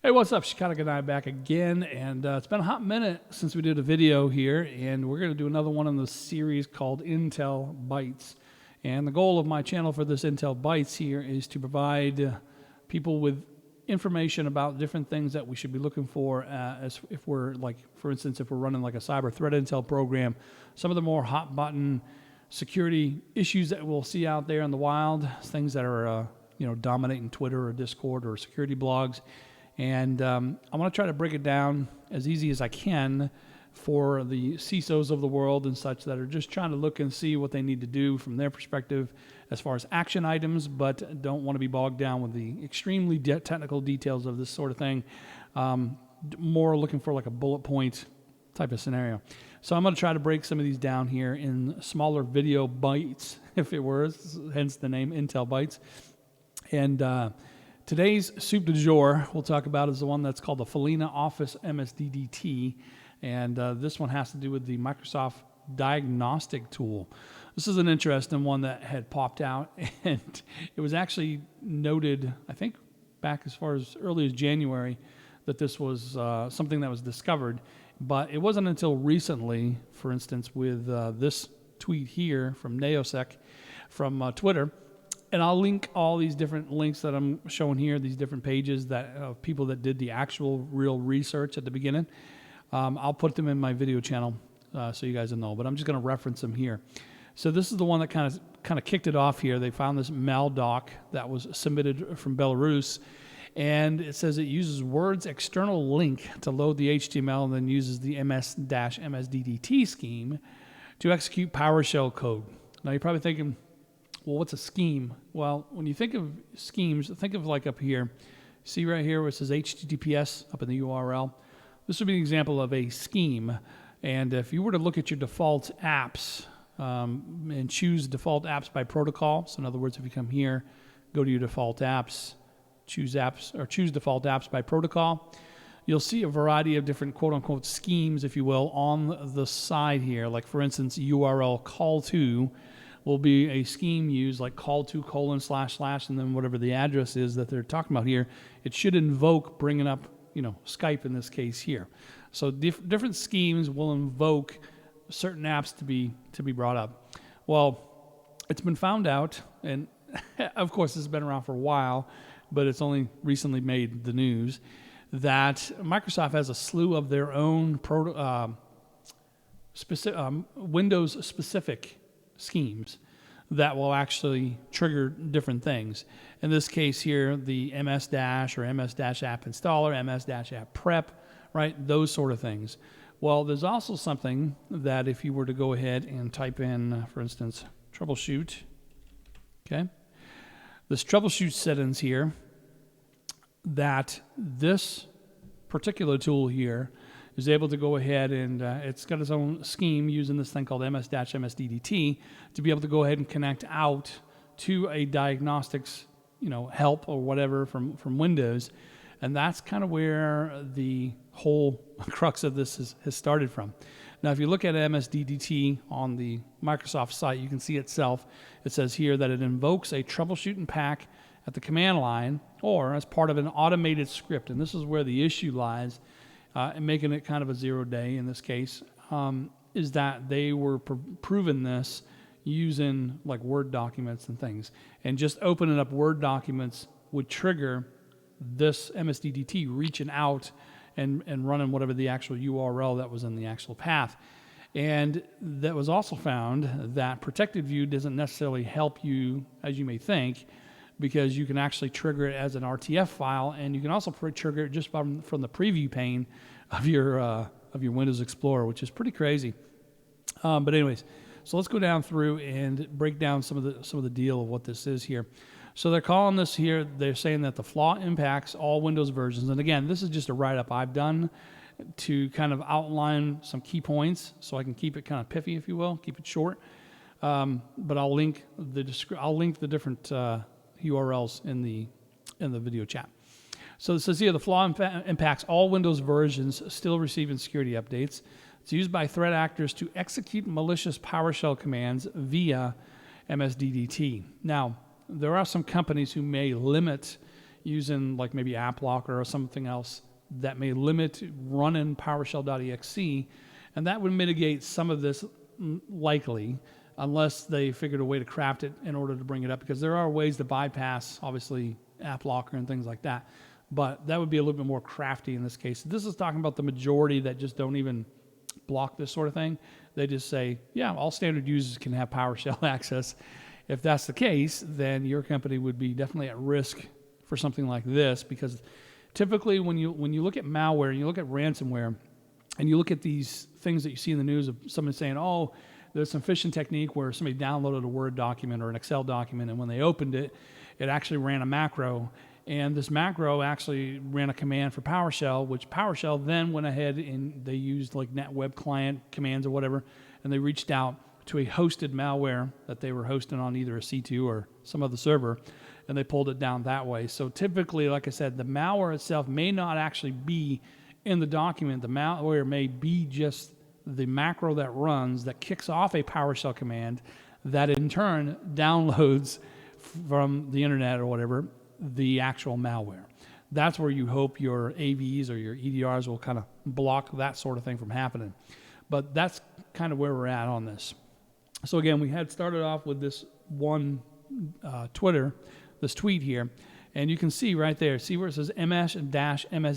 Hey, what's up? Shikadak and I back again, and it's been a hot minute since we did a video here, and we're going to do another one in the series called Intel Bytes. And the goal of my channel for this Intel Bytes here is to provide people with information about different things that we should be looking for as if we're, like, for instance, if we're running like a cyber threat intel program, some of the more hot button security issues that we'll see out there in the wild, things that are dominating Twitter or Discord or security blogs. And I want to try to break it down as easy as I can for the CISOs of the world and such that are just trying to look and see what they need to do from their perspective as far as action items, but don't want to be bogged down with the extremely technical details of this sort of thing. More looking for like a bullet point type of scenario. So I'm going to try to break some of these down here in smaller video bites, if it were, hence the name Intel Bytes. And today's soup du jour we'll talk about is the one that's called the Follina Office ms-msdt, and this one has to do with the Microsoft diagnostic tool. This is an interesting one that had popped out, and it was actually noted, I think, back as far as early as January, that this was something that was discovered, but it wasn't until recently, for instance, with this tweet here from Neosec from Twitter. And I'll link all these different links that I'm showing here, these different pages that of people that did the actual real research at the beginning. I'll put them in my video channel so you guys will know, but I'm just going to reference them here. So this is the one that kind of kicked it off here. They found this maldoc that was submitted from Belarus, and it says it uses Word's external link to load the HTML and then uses the ms-msdt scheme to execute PowerShell code. Now you're probably thinking, well, what's a scheme? Well, when you think of schemes, think of like up here. See right here where it says HTTPS up in the URL? This would be an example of a scheme. And if you were to look at your default apps and choose default apps by protocol, so in other words, if you come here, go to your default apps, choose default apps by protocol, you'll see a variety of different quote-unquote schemes, if you will, on the side here. Like, for instance, URL call to will be a scheme used like call to : / and then whatever the address is that they're talking about here, it should invoke bringing up, Skype in this case here. So different schemes will invoke certain apps to be brought up. Well, it's been found out, and of course this has been around for a while, but it's only recently made the news, that Microsoft has a slew of their own Windows-specific schemes that will actually trigger different things. In this case here, the ms- or ms-app installer, ms-app prep, right? Those sort of things. Well, there's also something that if you were to go ahead and type in, for instance, troubleshoot, okay? This troubleshoot settings here, that this particular tool here is able to go ahead and it's got its own scheme using this thing called ms-msdt to be able to go ahead and connect out to a diagnostics, help or whatever from Windows. And that's kind of where the whole crux of this has started from. Now, if you look at ms-msdt on the Microsoft site, you can see itself. It says here that it invokes a troubleshooting pack at the command line or as part of an automated script. And this is where the issue lies. And making it kind of a 0-day in this case, is that they were proving this using like Word documents and things. And just opening up Word documents would trigger this ms-msdt reaching out and running whatever the actual URL that was in the actual path. And that was also found that protected view doesn't necessarily help you as you may think, because you can actually trigger it as an RTF file, and you can also trigger it just from the preview pane of your Windows Explorer, which is pretty crazy. But anyways, so let's go down through and break down some of the deal of what this is here. So they're calling this here. They're saying that the flaw impacts all Windows versions, and again, this is just a write-up I've done to kind of outline some key points, so I can keep it kind of piffy, if you will, keep it short. But I'll link the different URLs in the video chat. So it says here the flaw impacts all Windows versions still receiving security updates. It's used by threat actors to execute malicious PowerShell commands via ms-msdt. Now, there are some companies who may limit using like maybe AppLocker or something else that may limit running PowerShell.exe, and that would mitigate some of this likely, unless they figured a way to craft it in order to bring it up, because there are ways to bypass, obviously, AppLocker and things like that. But that would be a little bit more crafty in this case. This is talking about the majority that just don't even block this sort of thing. They just say, yeah, all standard users can have PowerShell access. If that's the case, then your company would be definitely at risk for something like this, because typically when you look at malware and you look at ransomware and you look at these things that you see in the news of somebody saying, oh, there's some phishing technique where somebody downloaded a Word document or an Excel document, and when they opened it, it actually ran a macro. And this macro actually ran a command for PowerShell, which PowerShell then went ahead and they used like net web client commands or whatever, and they reached out to a hosted malware that they were hosting on either a C2 or some other server, and they pulled it down that way. So typically, like I said, the malware itself may not actually be in the document. The malware may be just the macro that runs, that kicks off a PowerShell command that in turn downloads from the internet or whatever the actual malware. That's where you hope your AVs or your EDRs will kind of block that sort of thing from happening. But that's kind of where we're at on this. So again, we had started off with this one this tweet here, and you can see right there, see where it says ms-msdt :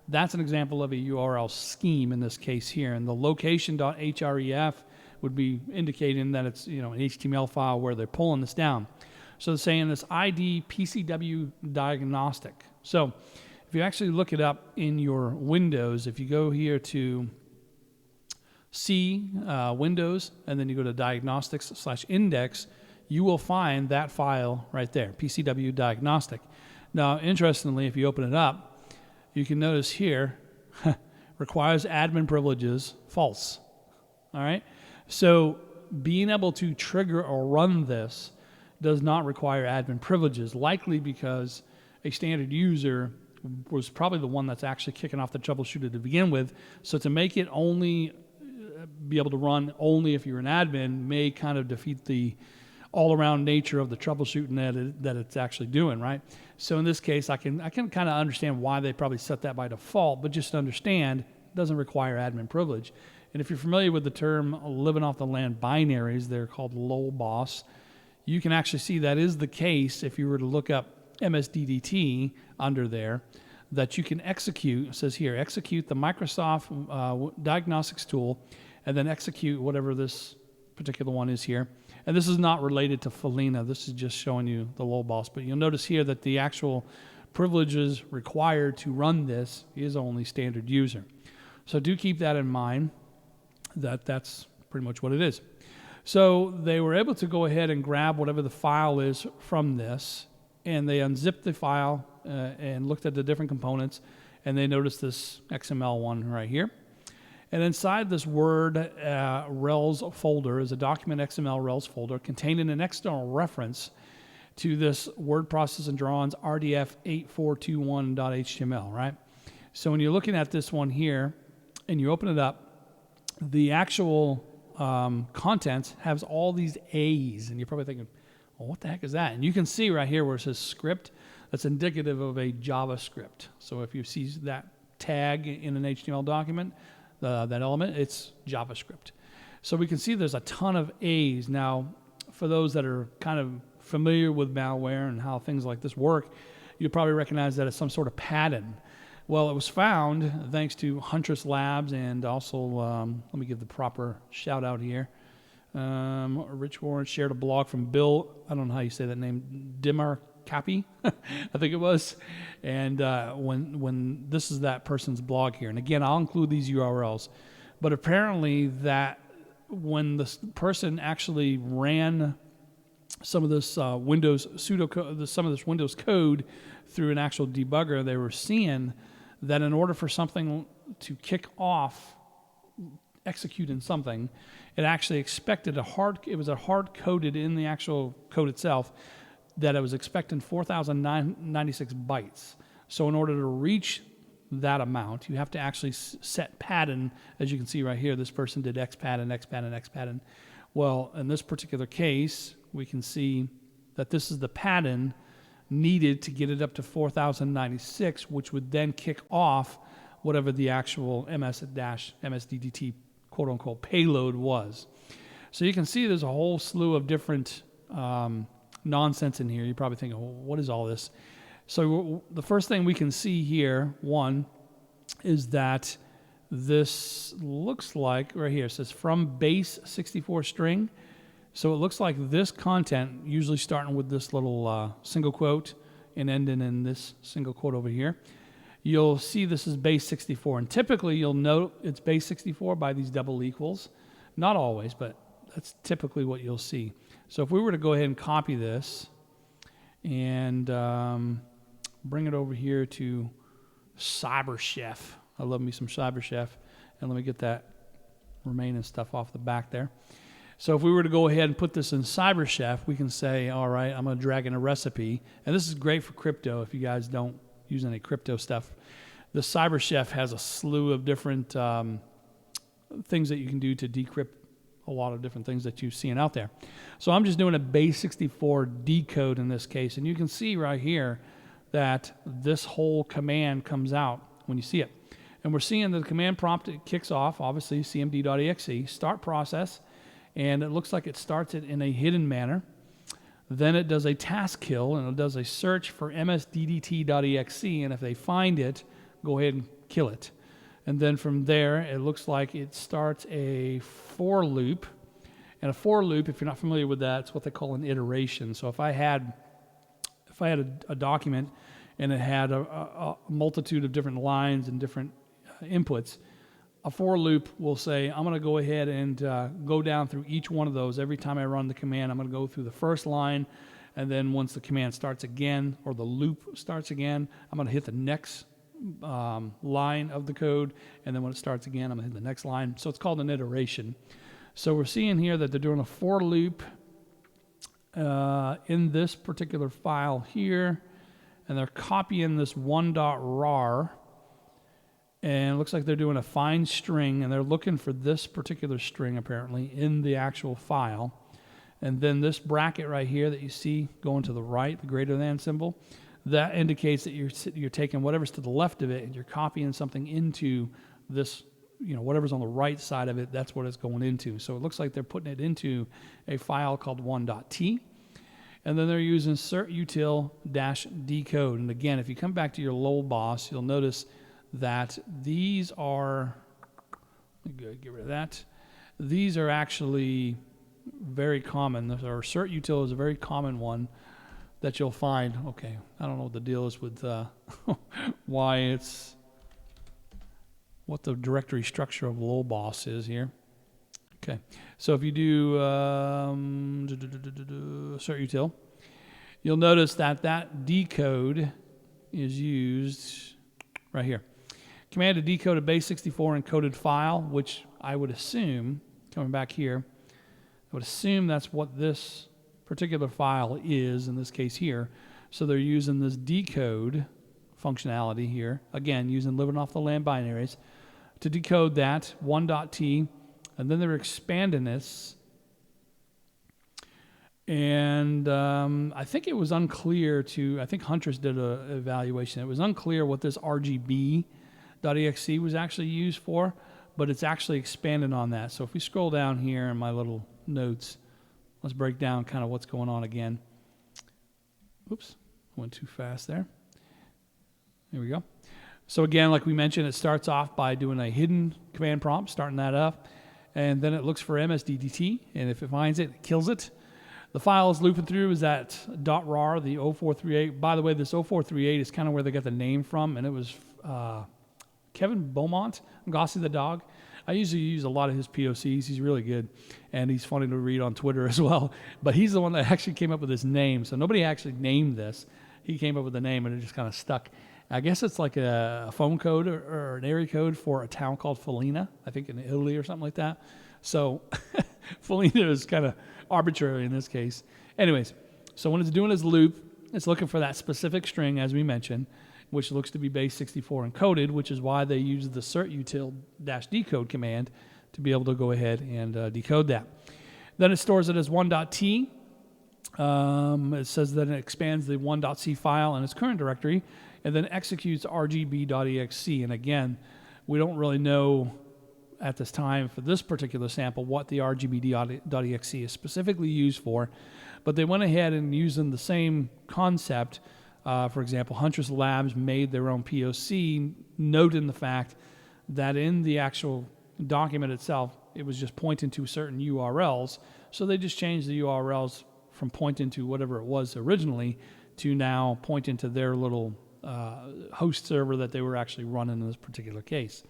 that's an example of a URL scheme in this case here, and the location.href would be indicating that it's an HTML file where they're pulling this down. So they're saying this ID PCW diagnostic. So if you actually look it up in your Windows, if you go here to C, Windows, and then you go to diagnostics/index, you will find that file right there, PCW diagnostic. Now, interestingly, if you open it up, you can notice here, requires admin privileges, false. All right? So being able to trigger or run this does not require admin privileges, likely because a standard user was probably the one that's actually kicking off the troubleshooter to begin with. So to make it only be able to run only if you're an admin may kind of defeat the all-around nature of the troubleshooting that it's actually doing, right? So in this case, I can kind of understand why they probably set that by default, but just understand it doesn't require admin privilege. And if you're familiar with the term living off the land binaries, they're called lolBOS. You can actually see that is the case if you were to look up ms-msdt under there, that you can execute. It says here, execute the Microsoft diagnostics tool, and then execute whatever this particular one is here. And this is not related to Follina. This is just showing you the lolBOS. But you'll notice here that the actual privileges required to run this is only standard user. So do keep that in mind, that that's pretty much what it is. So they were able to go ahead and grab whatever the file is from this, and they unzipped the file and looked at the different components, and they noticed this XML one right here. And inside this Word rels folder is a document XML rels folder containing an external reference to this word process and drawings RDF8421.html, right? So when you're looking at this one here and you open it up, the actual contents has all these A's, and you're probably thinking, well, what the heck is that? And you can see right here where it says script, that's indicative of a JavaScript. So if you see that tag in an HTML document, that element, it's JavaScript. So we can see there's a ton of A's. Now, for those that are kind of familiar with malware and how things like this work, you probably recognize that it's some sort of pattern. Well, it was found thanks to Huntress Labs, and also, let me give the proper shout out here. Rich Warren shared a blog from Bill, I don't know how you say that name, Dimarcapi, I think it was. And when this is that person's blog here. And again, I'll include these URLs. But apparently that when this person actually ran some of this Windows pseudocode, some of this Windows code through an actual debugger, they were seeing that in order for something to kick off executing something, it actually expected it was a hard coded in the actual code itself that it was expecting 4,096 bytes. So in order to reach that amount, you have to actually set pattern. As you can see right here, this person did X pattern, X pattern, X pattern. Well, in this particular case, we can see that this is the pattern needed to get it up to 4096, which would then kick off whatever the actual ms-msdt quote-unquote payload was. So you can see there's a whole slew of different nonsense in here. You're probably thinking, well, what is all this? So the first thing we can see here, one, is that this looks like, right here, it says from base 64 string. So it looks like this content, usually starting with this little single quote and ending in this single quote over here, you'll see this is base 64. And typically you'll note it's base 64 by these double equals. Not always, but that's typically what you'll see. So if we were to go ahead and copy this and bring it over here to CyberChef. I love me some CyberChef. And let me get that remaining stuff off the back there. So if we were to go ahead and put this in CyberChef, we can say, all right, I'm going to drag in a recipe. And this is great for crypto if you guys don't use any crypto stuff. The CyberChef has a slew of different things that you can do to decrypt a lot of different things that you've seen out there. So I'm just doing a base 64 decode in this case. And you can see right here that this whole command comes out when you see it. And we're seeing that the command prompt, it kicks off, obviously, cmd.exe, start process. And it looks like it starts it in a hidden manner. Then it does a task kill, and it does a search for ms-msdt.exe, and if they find it, go ahead and kill it. And then from there, it looks like it starts a for loop. And a for loop, if you're not familiar with that, it's what they call an iteration. So if I had a document and it had a multitude of different lines and different inputs, a for loop will say, I'm going to go ahead and go down through each one of those. Every time I run the command, I'm going to go through the first line, and then once the command starts again, or the loop starts again, I'm going to hit the next line of the code, and then when it starts again, I'm going to hit the next line. So it's called an iteration. So we're seeing here that they're doing a for loop in this particular file here, and they're copying this one.rar. And it looks like they're doing a find string, and they're looking for this particular string, apparently, in the actual file. And then this bracket right here that you see going to the right, the greater than symbol, that indicates that you're taking whatever's to the left of it, and you're copying something into this, whatever's on the right side of it, that's what it's going into. So it looks like they're putting it into a file called 1.t. And then they're using certutil-decode. And again, if you come back to your lol boss, you'll notice that these are, get rid of that. These are actually very common. Our certutil is a very common one that you'll find. Okay, I don't know what the deal is with why it's, what the directory structure of lolboss is here. Okay, so if you do certutil, you'll notice that decode is used right here. Command to decode a base 64 encoded file, which I would assume, coming back here, I would assume that's what this particular file is, in this case here. So they're using this decode functionality here, again, using living off the land binaries, to decode that 1.t, and then they're expanding this. And I think it was unclear I think Huntress did an evaluation. It was unclear what this RGB.exe was actually used for, but it's actually expanded on that. So if we scroll down here in my little notes, let's break down kind of what's going on again. Oops, went too fast there. There we go. So again, like we mentioned, it starts off by doing a hidden command prompt, starting that up, and then it looks for ms-msdt, and if it finds it, it kills it. The file is looping through is that .rar, the 0438. By the way, this 0438 is kind of where they got the name from, and it was Kevin Beaumont, Gossie the dog. I usually use a lot of his POCs. He's really good, and he's funny to read on Twitter as well. But he's the one that actually came up with this name. So nobody actually named this. He came up with the name, and it just kind of stuck. I guess it's like a phone code or an area code for a town called Follina, I think in Italy or something like that. So Follina is kind of arbitrary in this case. Anyways, so when it's doing its loop, it's looking for that specific string, as we mentioned, which looks to be base 64 encoded, which is why they use the certutil-decode command to be able to go ahead and decode that. Then it stores it as 1.t. It says that it expands the 1.c file in its current directory and then executes rgb.exe. And again, we don't really know at this time for this particular sample what the rgb.exe is specifically used for, but they went ahead and using the same concept. For example, Huntress Labs made their own POC, noting the fact that in the actual document itself, it was just pointing to certain URLs. So they just changed the URLs from pointing to whatever it was originally to now pointing to their little host server that they were actually running in this particular case.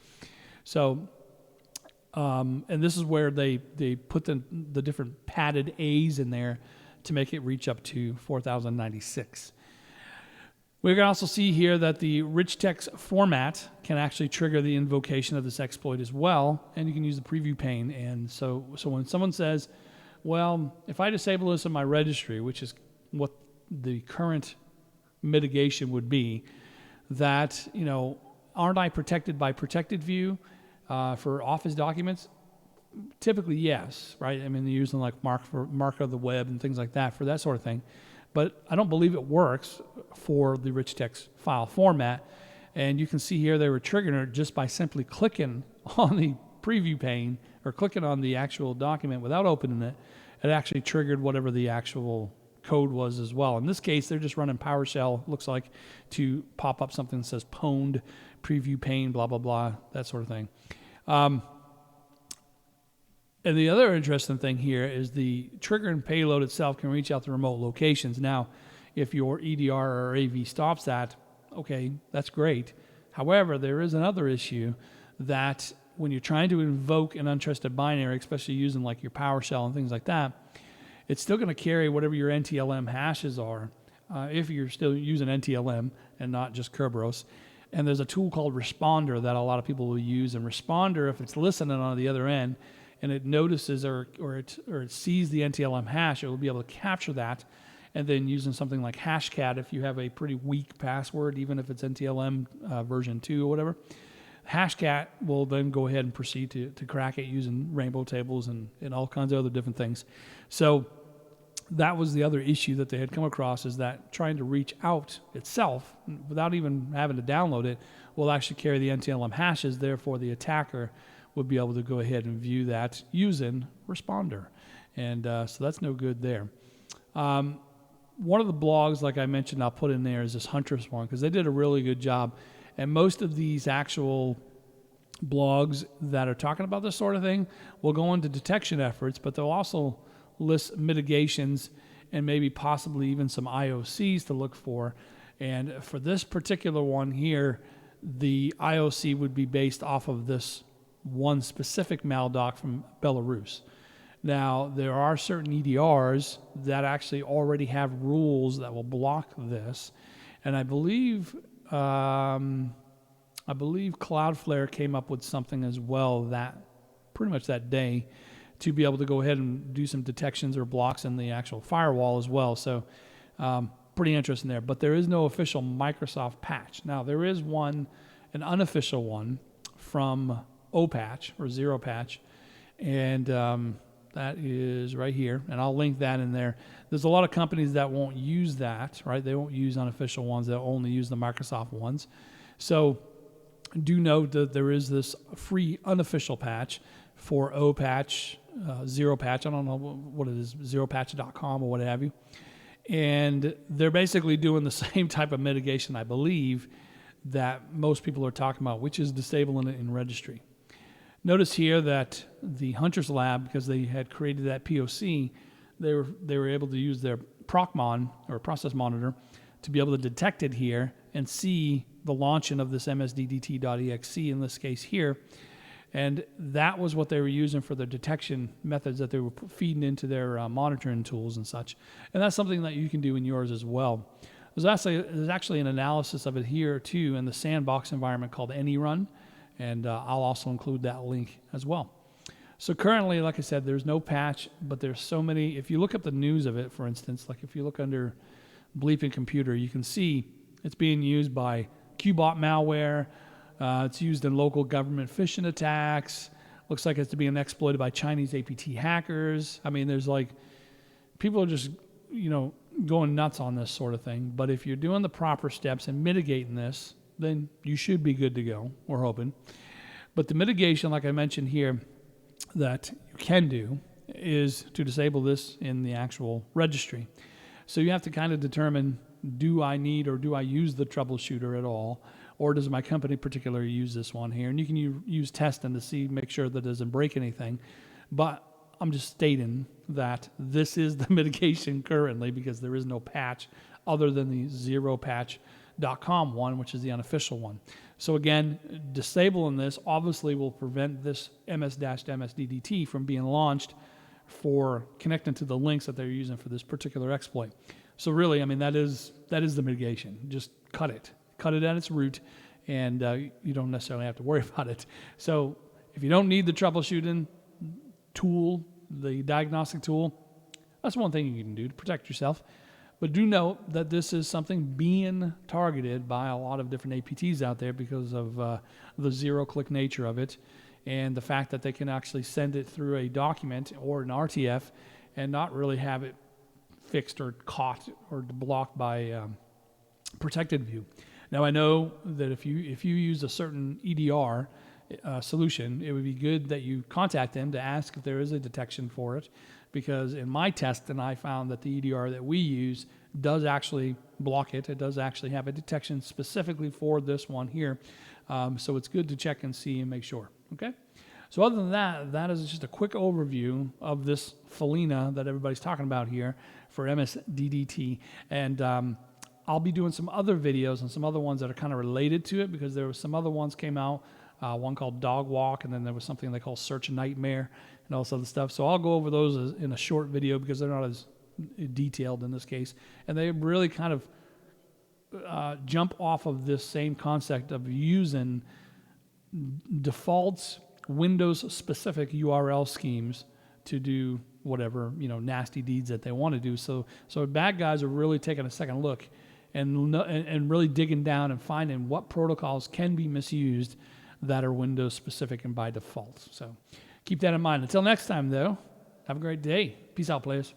So, and this is where they put the different padded A's in there to make it reach up to 4096. We can also see here that the rich text format can actually trigger the invocation of this exploit as well, and you can use the preview pane. And so when someone says, well, if I disable this in my registry, which is what the current mitigation would be, that, you know, aren't I protected by protected view for Office documents? Typically, yes, right? I mean, they're using like mark of the web and things like that for that sort of thing. But I don't believe it works for the rich text file format. And you can see here they were triggering it just by simply clicking on the preview pane or clicking on the actual document without opening it. It actually triggered whatever the actual code was as well. In this case, they're just running PowerShell, looks like, to pop up something that says pwned, preview pane, blah, blah, blah, that sort of thing. And the other interesting thing here is the trigger and payload itself can reach out to remote locations. Now, if your EDR or AV stops that, okay, that's great. However, there is another issue that when you're trying to invoke an untrusted binary, especially using like your PowerShell and things like that, it's still going to carry whatever your NTLM hashes are, if you're still using NTLM and not just Kerberos. And there's a tool called Responder that a lot of people will use. And Responder, if it's listening on the other end, and it notices or it sees the NTLM hash, it will be able to capture that, and then using something like Hashcat, if you have a pretty weak password, even if it's NTLM version 2 or whatever, Hashcat will then go ahead and proceed to crack it using rainbow tables and all kinds of other different things. So that was the other issue that they had come across, is that trying to reach out itself without even having to download it will actually carry the NTLM hashes. Therefore, the attacker would be able to go ahead and view that using Responder. And so that's no good there. One of the blogs, like I mentioned, I'll put in there is this Huntress one, because they did a really good job. And most of these actual blogs that are talking about this sort of thing will go into detection efforts, but they'll also list mitigations and maybe possibly even some IOCs to look for. And for this particular one here, the IOC would be based off of this one specific maldoc from Belarus. Now, there are certain EDRs that actually already have rules that will block this, and I believe Cloudflare came up with something as well that pretty much that day to be able to go ahead and do some detections or blocks in the actual firewall as well. So pretty interesting there. But there is no official Microsoft patch. Now, there is one, an unofficial one from OPatch or Zero Patch, and that is right here, and I'll link that in there. There's a lot of companies that won't use that, right? They won't use unofficial ones. They'll only use the Microsoft ones. So do note that there is this free unofficial patch for OPatch, Zero Patch. I don't know what it is, zeropatch.com or what have you. And they're basically doing the same type of mitigation, I believe, that most people are talking about, which is disabling it in registry. Notice here that the Huntress Lab, because they had created that POC, they were able to use their Procmon, or process monitor, to be able to detect it here and see the launching of this ms-msdt.exe in this case here. And that was what they were using for their detection methods that they were feeding into their monitoring tools and such. And that's something that you can do in yours as well. There's actually an analysis of it here too in the sandbox environment called AnyRun. And I'll also include that link as well. So currently, like I said, there's no patch, but there's so many. If you look up the news of it, for instance, like if you look under Bleeping Computer, you can see it's being used by Qbot malware. It's used in local government phishing attacks. Looks like it's being exploited by Chinese APT hackers. I mean, there's like, people are just going nuts on this sort of thing. But if you're doing the proper steps and mitigating this, then you should be good to go, we're hoping. But the mitigation, like I mentioned here, that you can do is to disable this in the actual registry. So you have to kind of determine, do I need or do I use the troubleshooter at all? Or does my company particularly use this one here? And you can use testing to make sure that it doesn't break anything. But I'm just stating that this is the mitigation currently, because there is no patch other than the zeropatch.com one, which is the unofficial one. So again, disabling this obviously will prevent this ms-msdt from being launched for connecting to the links that they're using for this particular exploit. So really, I mean, that is the mitigation. Just cut it at its root, and you don't necessarily have to worry about it. So if you don't need the troubleshooting tool, the diagnostic tool, that's one thing you can do to protect yourself. But do note that this is something being targeted by a lot of different APTs out there because of the zero-click nature of it, and the fact that they can actually send it through a document or an RTF and not really have it fixed or caught or blocked by protected view. Now, I know that if you use a certain EDR solution, it would be good that you contact them to ask if there is a detection for it, because in my testing, I found that the EDR that we use does actually block it. It does actually have a detection specifically for this one here. So it's good to check and see and make sure. Okay? So other than that, that is just a quick overview of this Follina that everybody's talking about here for ms-msdt. And I'll be doing some other videos and some other ones that are kind of related to it, because there were some other ones came out, one called Dog Walk, and then there was something they call Search Nightmare and all this other stuff. So I'll go over those in a short video because they're not as detailed in this case. And they really kind of jump off of this same concept of using defaults, Windows-specific URL schemes to do whatever, nasty deeds that they want to do. So bad guys are really taking a second look and really digging down and finding what protocols can be misused that are Windows specific and by default. So keep that in mind. Until next time, though, have a great day. Peace out, players.